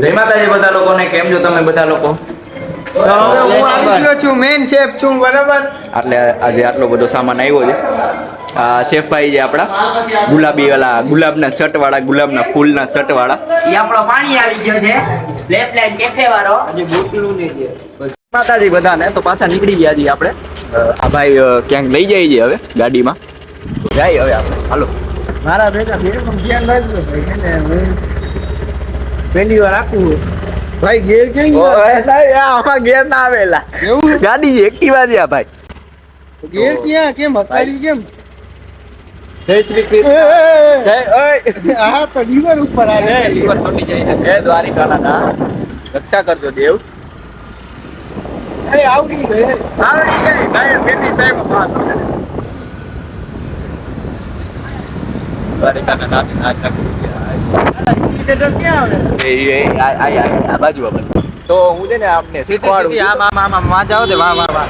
જય માતાજી બધા લોકોને. કેમ છો તમે બધા લોકો? હું આવી ગયો છું, મેન શેફ છું, બરાબર. એટલે આજે આટલો બધો સામાન આવ્યો છે. આ શેફભાઈ છે આપણા, ગુલાબી વાળા, ગુલાબના શર્ટ વાળા, ગુલાબના ફૂલના શર્ટ વાળા. ઈ આપણો પાણી આવી ગયો છે, લેફ્ટ લાઈન કેફે વાળો. હજી બોટલું નહીં છે. માતાજી બધાને. તો પાછા નીકળી ગયા છીએ આપણે. આ ભાઈ ક્યાંક લઈ જાય છે હવે ગાડીમાં. જાય હવે આપણે, હાલો. મારા ભેગા ભેગું ધ્યાન રાખજો ભાઈ, ને હું પહેલી વાર આપું ભાઈ. ગેર છે આમાં ગેર ના આવેલા, એવું ગાડી એક્ટિવા છે આ ભાઈ. ગેર ક્યાં કેમ હકાવી કેમ? જય શ્રી કૃષ્ણ. જય ઓય હા તો લીવર ઉપર આવે, લીવર તૂટી જાય. જય દ્વારિકાના નાથ, રક્ષા કરજો દેવ. અરે આવડી ગઈ ભાઈ પેલી ટાઈમ પાસ. દ્વારિકાના નાથ ક્યાં આવે? આ બાજુ તો હું છે ને આપને શીખવાડું. આમ જાઓ તે વાહ વાહ વાહ.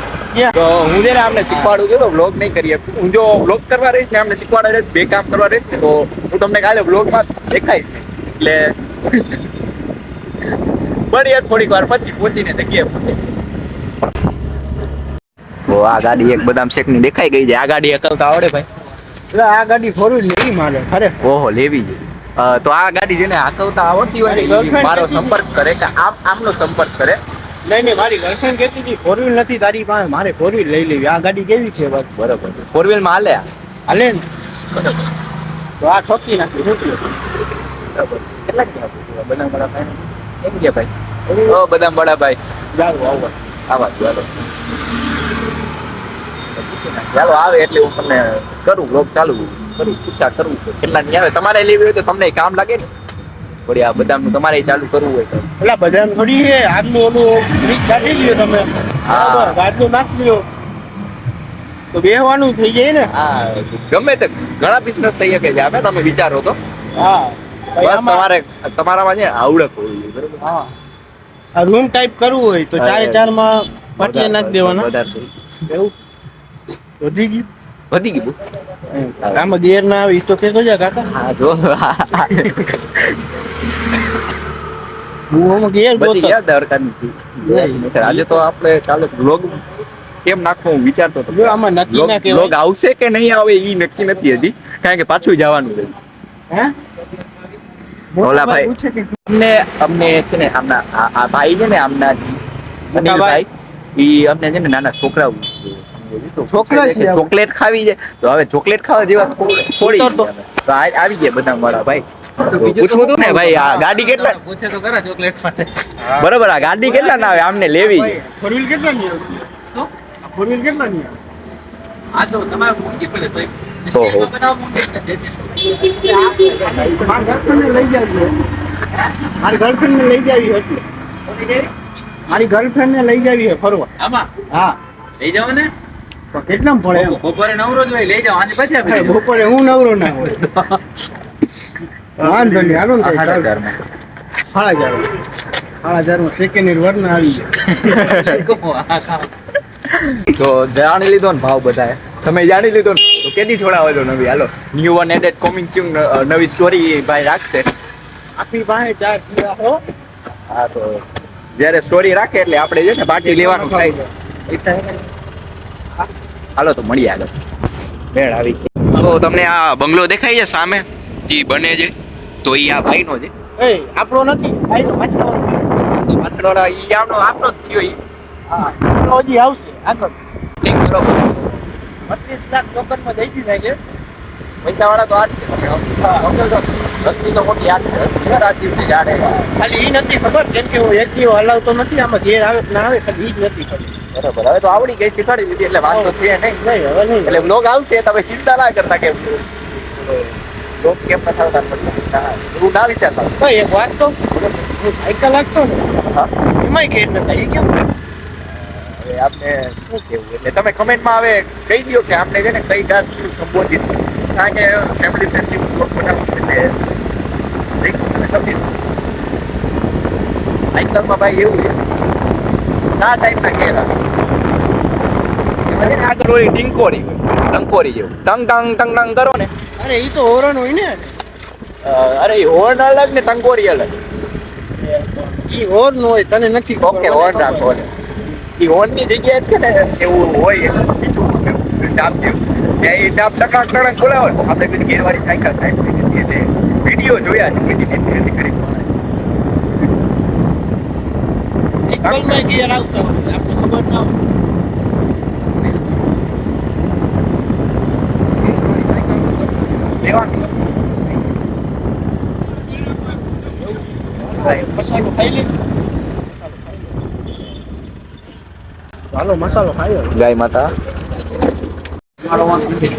તો હું છે ને આપને શીખવાડું છું, તો વ્લોગ નહીં કરીએ. હું જો વ્લોગ કરવા રહીશ ને આપને શીખવાડવા રહીશ, બે કામ કરવા રહીશ ને, તો હું તમને કાલે વ્લોગમાં દેખાઈશ ને. એટલે બળી થોડીક વાર પછી પહોંચીને જગ્યાએ પહોંચે. તો આ ગાડી એક બદામ શેક ની દેખાઈ ગઈ છે. આ ગાડી અકલતા આવડે ભાઈ? એટલે આ ગાડી ફોરવી લેવી મારે ખરે. ઓહો, લેવી છે. તો આ ગાડી જેને હાંકવતા આવડતી હોય ને, ઈ મારો સંપર્ક કરે કે આમનો સંપર્ક કરે. નહીં નહીં, મારી ગર્લફ્રેન્ડ કહેતી હતી ફોર વ્હીલ નથી તારી પાસે, મારે ફોર વ્હીલ લઈ લેવી. આ ગાડી કેવી છે બસ? બરોબર. ફોર વ્હીલ માં હાલે? હાલે ને. બરાબર. તો આ ઠોકી નાખી શું થયું? બરાબર. કેટલા ગયા બદામ બડા ભાઈ? કેમ ગયા ભાઈ? ઓ બદામ બડા ભાઈ, જાવ આવો આવા ચાલો. ચાલો આવે એટલે હું તમને કરું, બ્લોગ ચાલુ કરું, પૂછા કરું કેટલા ની આવે. તમારે લેવી હોય તો તમને કામ લાગે ને. વળી આ બદામનું તમારે ચાલુ કરવું હોય તો. એટલે બધા થોડી છે, આજનું ઓલું મિક્સ કાઢી લ્યો તમે, બરાબર, ગાજનું નાખી લ્યો તો બેહવાનું થઈ જાય ને. હા, ગમે તે ઘણા બિઝનેસ થઈ શકે છે આમે, તમે વિચારો તો. હા બસ તમારામાં છે આવડત હોવી જોઈએ, બરોબર. હા, આ રૂમ ટાઈપ કરવું હોય તો 4x4 માં પાટિયા નાખી દેવાના. એવું વધી ગયું? વધી ગયું. આમાં ગેર ના આવે તો કેતો જા કાકા. હા જો હું ગેર બધી યાદ દરકારની. આજે તો આપણે કાલે બ્લોગ કેમ નાખવો હું વિચારતો હતો. જો આમાં નક્કી ના કહેવાય. બ્લોગ આવશે કે નહીં આવે ઈ નક્કી નથી હજી, કારણ કે પાછું જવાનું છે. હે ઓલા ભાઈ અમને છે ને આમના આ ભાઈ છે ને આમના અનિલભાઈ, ઈ અમને છે ને નાના છોકરાઓ ચોકલેટ ખાવી છે. તો હવે ચોકલેટ ખાવા જેવા થોડી તો આવી ગયા બધા મારા ભાઈ. પૂછવું હતું ને ભાઈ, આ ગાડી કેટલા પૂછે તો ખરા ચોકલેટ માટે. બરોબર, આ ગાડી કેટલા ના આવે આમને લેવી છે? ફોર વ્હીલ કેટલા ની આવે? ફોર વ્હીલ કેટલા ની આવે? આ તો તમારે મૂકી પડે ભાઈ. ઓહો, મારી ગર્લફ્રેન્ડ ને લઈ જાવી હતી. મારી ગર્લફ્રેન્ડ ને લઈ જાવી છે ફરવા. આમાં હા લઈ જાવ ને. તો કેટલામ પડે? બપોરે નવરો જ હોય, લઈ જાવ. આજે પછી બપોરે હું નવરો ના હોય. વાંધો નહીં, હાલો ને. 8,000 માં 8,000 માં સેકન્ડ ઈયર વર ના આવી જાય. તો જાણી લીધો ને ભાવ બધાએ? તમે જાણી લીધો ને તો કેદી છોડાવો છો નવી? હાલો, ન્યુ વન એડેડ કોમિંગ સ્યુન નવી સ્ટોરી ભાઈ રાખશે. આપણી પાસે 4 કિલો હો. હા, તો જ્યારે સ્ટોરી રાખે એટલે આપણે છે ને પાર્ટી લેવાનું થાય. હાલો તો મળીએ આગળ. મેળ આવી. તો તમને આ બંગલો દેખાય છે સામે જે બને છે, તો ઈ આ ભાઈનો છે. એ આપણો નથી, ભાઈનો પાછળવાળો. તો પાછળવાળા ઈ આપણો જ થયો ઈ. હા, હજી આવશે આગળ. બરોબર. 25 લાખ ટોકનમાં દઈ દીધા છે. પૈસા વાળા તો આ જ છે. રસ્તી તો મોટી યાદ છે. રસ્તી રાજદીપથી જાડે. ખાલી ઈ નથી ખબર, કેમ કે હું એક દિવસ હલાવતો નથી, આમાં ઘેર આવે કે ના આવે ખાલી ઈ જ નથી ખબર. બરોબર, હવે તો આવડી ગઈ, શીખવાડી દીધી એટલે વાંધો છે નહીં. નહીં હવે નહીં. એટલે બ્લોગ આવશે, તમે ચિંતા ના કરતા કે બ્લોગ કેમ પછાડતા એવું ના વિચારતા. ભાઈ એક વાત તો, હું સાયકલ લાગતો ને એમાંય ઘેર નતા. એ કેમ? હવે આપને શું કેવું, એટલે તમે કમેન્ટમાં હવે કહી દો કે આપણે છે ને કઈ ગાત સંબોધિત, કારણ કે ફેમિલી ફ્રેન્ડલી બ્લોગ બનાવવું એટલે તમે સમજી દો. સાયકલમાં ભાઈ એવું છે, આ ટાઈપના ઘેર આવે આગળ ઓલી ટીંકોરી ટંકોરી જેવું ટંગ ટંગ ટંગ ટંગ કરો ને. અરે ઈ તો હોરન હોય ને. અરે હોર્ન અલગ ને ટંકોરી અલગ. ઈ ઓર નો હોય તને નથી ખબર. ઓકે ઓન રાખો એ ઓન ની જગ્યાએ છે ને એવું હોય બીજું ચાપ જેવું ત્યાં એ ચાપ ટકા ટક ખોલાવો ને આપણે કઈ ગેરવાળી સાયકલ થાય એટલે વિડીયો જોયા છે કે ધીરે ધીરે કરી સાયકલમાં ગિયર આવતા હોય આપણે ખબર ના હોય. લેવાનું મસાલો ખાઈ લે. ચાલો મસાલો ખાઈ લો. ગાય માતા મારો વાંક નથી.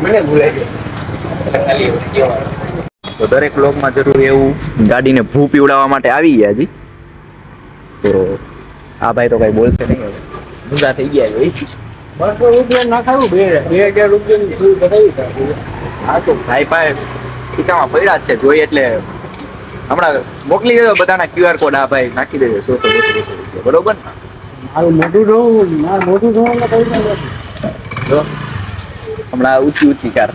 મને ભૂલાઈ ગયું. તો દરેક બ્લોગમાં જરૂર એવું ગાડીને ભૂ પીવડાવવા માટે આવી ગયા જી. તો આ ભાઈ તો કઈ બોલશે નહીં હવે ઊંધા થઈ ગયા ભાઈ. ₹200 નાખાયું 2000 રૂપિયાની ફૂલ બતાવી. હા તો ભાઈ પાસે ખીચામાં પડ્યા જ છે જોઈએ એટલે હમણાં મોકલી દેજો બધાના QR કોડ આ ભાઈ નાખી દેજો 100 રૂપિયા બરોબર ને. મારું મોઢું જોવાનું પૈસા નથી. જો હમણાં ઊંચી કાર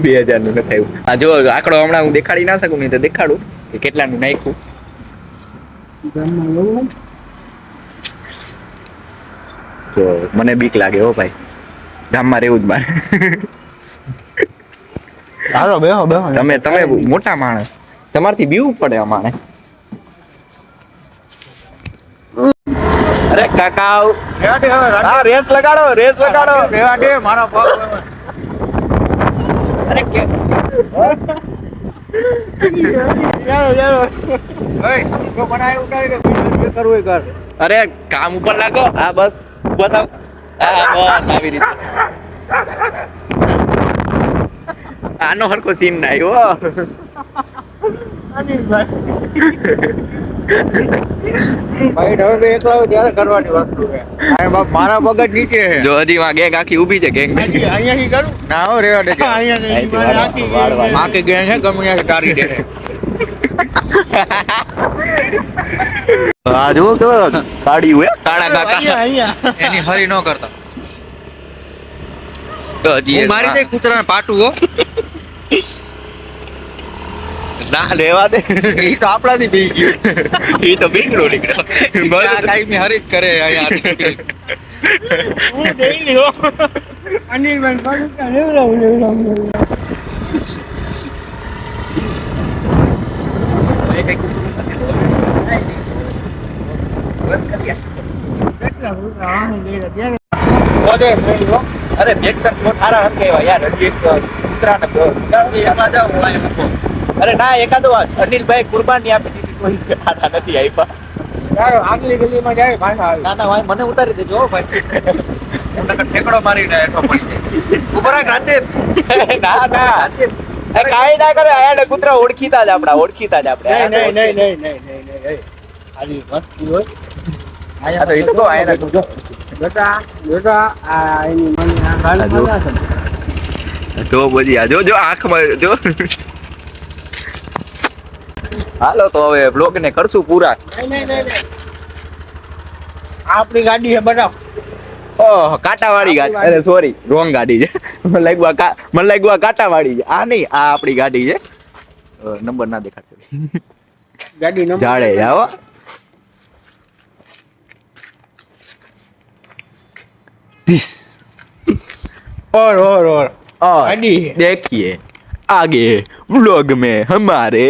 2000 નું નથી આવ્યું. આ જો આંકડો હમણાં હું દેખાડી ના શકું નહીં તો દેખાડું કે કેટલાનું નાખ્યું. ગામમાં એવું નહીં. તો મને બીક લાગે હો ભાઈ ગામમાં રહેવું જ મારે. હાલો બેહો તમે મોટા માણસ તમારથી બીવું પડે અમારે. અરે કાકા હા રેસ લગાડો મારા પગ અરે કે અરે કામ ઉપર લાગો હા બસ ઉભા થાવ હા બસ આવી રીતે આનો હરકો સીન ના આવ્યો. ભાઈ હવે એકલા હોય ત્યારે કરવાની વસ્તુ છે. મારા પગ જ નીચે છે. જો હજી માં ગેંગ આખી ઊભી છે ગેંગ અહીંયાથી કરું ના હો રેવા દેજો. આખી ગેંગ છે ગમે ત્યાં તારી દે. આ જો કેવો કાળી હોય કાળા કાકા એની હરી ન કરતા. તો હજી મારી દે કૂતરાને પાટું હો. ના લેવા દે ઈ તો આપણાથી બી ગયું. ઈ તો બીકડો નીકળ્યો કાઈ હરી જ કરે અહીંયા. હું ડેઈલી હો અનિલભાઈ પાટું કા લેવડાવું. અરે બેકતર છો થારા હક કેવા યાર હજી એક કૂતરાને એમાં જાવ અરે ના એકાદો અનિલભાઈ કુરબાની આપી દીધી કોઈ ખાતા નથી આપ્યા. આગલી ગલીમાં જાય પાછા આવે. ના ભાઈ મને ઉતારી દેજો હો ભાઈ. હું નકર ઠેકડો મારીને હેઠો પડી જાય. ઉપર આ ગાંધે ના કાઈ ના કરે આયા કૂતરા ઓળખીતા જ આપણે નહીં. આલી વસ્તુ હોય. આ તો એ તો આયા જો બેટા આ એની મને આ ગાળમાં છે. જો બોજી આ જો આંખમાં જો. હાલો તો હવે બ્લોગ ને કરશું પૂરા. નહીં. આપણી ગાડી છે બતાવ. ઓહ કાંટાવાળી ગાડી અરે સોરી રોંગ ગાડી છે. મને લાગ્યું આ કાંટાવાળી છે આ નહીં આ આપણી ગાડી છે. નંબર ના દેખાડશે ગાડી નંબર જાડે જાઓ. और और गाड़ी है। देखिए आगे व्लॉग में हमारे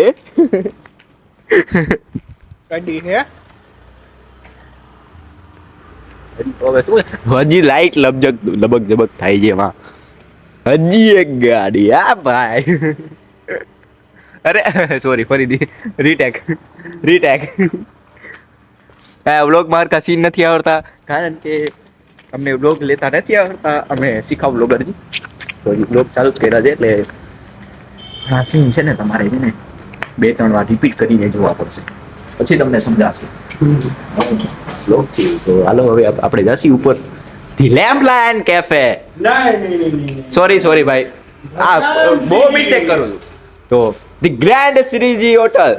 गाड़ी है હજી લાઈટ લબક જબક થાય છે એમાં હજી એક ગાડી હા ભાઈ અરે સોરી ફરીથી રીટેક વ્લોગ માર કા સીન નથી આવડતા કારણ કે અમને વ્લોગ લેતા નથી આવડતા અમે શીખાવ વ્લોગરજી તો વ્લોગ ચાલુ જ કર્યા છે એટલે આ સીન છે ને તમારે છે ને 2-3 વાર રિપીટ કરીને જોવા પડશે પછી તમને સમજાશે વ્લોગ થી તો હાલો હવે આપણે જાસી ઉપર ધી લેમ્પ લાયન કેફે नहीं સોરી ભાઈ આ બહુ મિસ્ટેક કરું છું તો ધી ગ્રાન્ડ શ્રીજી હોટલ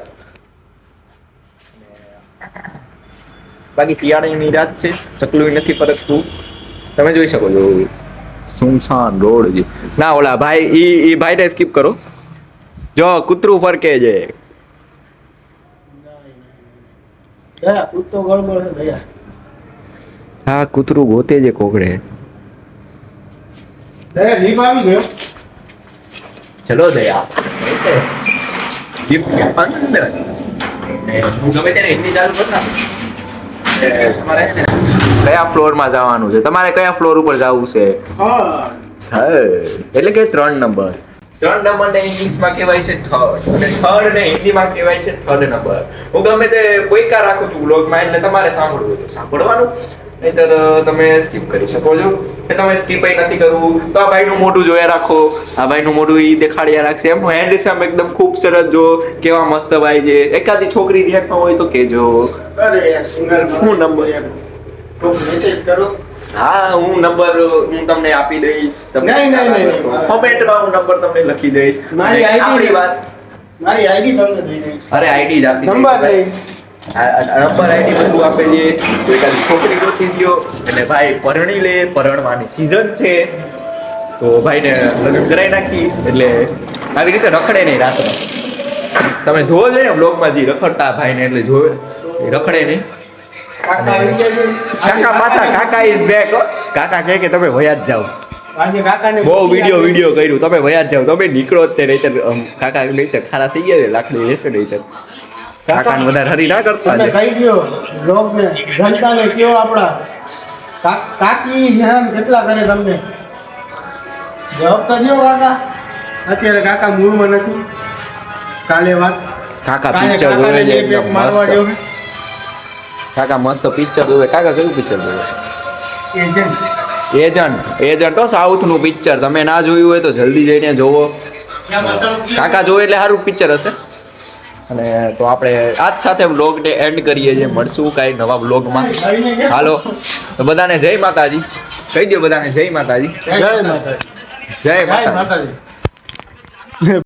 બાકી શિયાળાની રાત છે ચકલું નથી પરખતું તમે જોઈ શકો છો સુમસાન રોડ છે ના ઓલા ભાઈ ઈ ભાઈને સ્કીપ કરો જો કૂતરું ફરકે છે. દયા કૂદતો ગળબળ છે દયા. હા કૂતરું ગોતે છે કોકડે. દયા જીપ આવી ગયો. ચલો દયા ગિફ્ટ અંદર હું ગમે ત્યારે હિન્દી ચાલુ કરતા તમારે છે ને કયા ફ્લોરમાં જવાનું છે, તમારે કયા ફ્લોર ઉપર જવું છે? હા એટલે કે 3 નંબર. 3 નંબર ને ઇંગ્લિશમાં કહેવાય છે થર્ડ, અને થર્ડ ને હિન્દીમાં કહેવાય છે થર્ડ નંબર. હું ગમે તે પોઈકા રાખું છું વ્લોગમાં, એટલે તમારે સાંભળવું તો સાંભળવાનું, નહીતર તમે સ્કીપ કરી શકો છો. કે તમે સ્કીપ નથી કરવું તો આ ભાઈનું મોઢું જોયા રાખો, આ ભાઈનું મોઢું ઈ દેખાડ્યા રાખશે. એમનું હેન્ડસમ એકદમ ખૂબ સરસ, જો કેવા મસ્ત ભાઈ છે. એકાદી છોકરી ધ્યાનમાં હોય તો કેજો. અરે સિંગલ હું નંબર તો મેસેજ કરો. હા હું નંબર હું તમને આપી દઈશ. નહીં. કોમેન્ટમાં હું નંબર તમને લખી દઈશ. મારી ID આપણી વાત મારી આઈડી તમને દઈ દઈશ. અરે આઈડી જ આપી નંબર નહીં. નંબર આઈડી બધું આપે છે. તો એકાદી છોકરી ગોતી દ્યો એટલે ભાઈ પરણી લે. પરણવાની સીઝન છે તો ભાઈને લગ્ન કરાવી નાખી, એટલે આવી રીતે રખડે નહીં રાત્રે. તમે જોવો છો ને બ્લોગમાં જે રખડતા ભાઈને, એટલે જોવે રખડે નહીં. કાકા આવી ગયા છે. કાકા પાછા કાકા ઇઝ બેક. કાકા કહે કે તમે વયા જ જાઓ. આજે કાકાને બહુ વિડીયો કર્યું, તમે વયા જ જાઓ, તમે નીકળો જ તે નહીંતર કાકા નહીંતર ખારા થઈ ગયા છે, લાકડી લેશે નહીંતર. કાકાને વધારે હરી ના કરતા તમે કહી દો લોકોને, જનતાને કયો આપણા કાકી હેરાન કેટલા કરે તમને. જવાબ તો દો કાકા. અત્યારે કાકા મૂળમાં નથી. કાલે વાત કાકા કાલે પિક્ચર કાકાને જોવે છે બે એકદમ પેક મારવા મસ્ત. જેવું. કાકા મસ્ત પિક્ચર જોવે. કાકા કયું પિક્ચર જોવે? એજન્ટ હો, સાઉથ નું પિક્ચર. તમે ના જોયું હોય તો જલ્દી જઈને જોવો. કાકા જોવે એટલે સારું પિક્ચર હશે. અને તો આપણે આજ સાથે વ્લોગને એન્ડ કરીએ છીએ. મળશું કાંઈ નવા વ્લોગમાં. હાલો તો બધાને જય માતાજી કહી દો. બધાને જય માતાજી. જય માતાજી. જય માતાજી.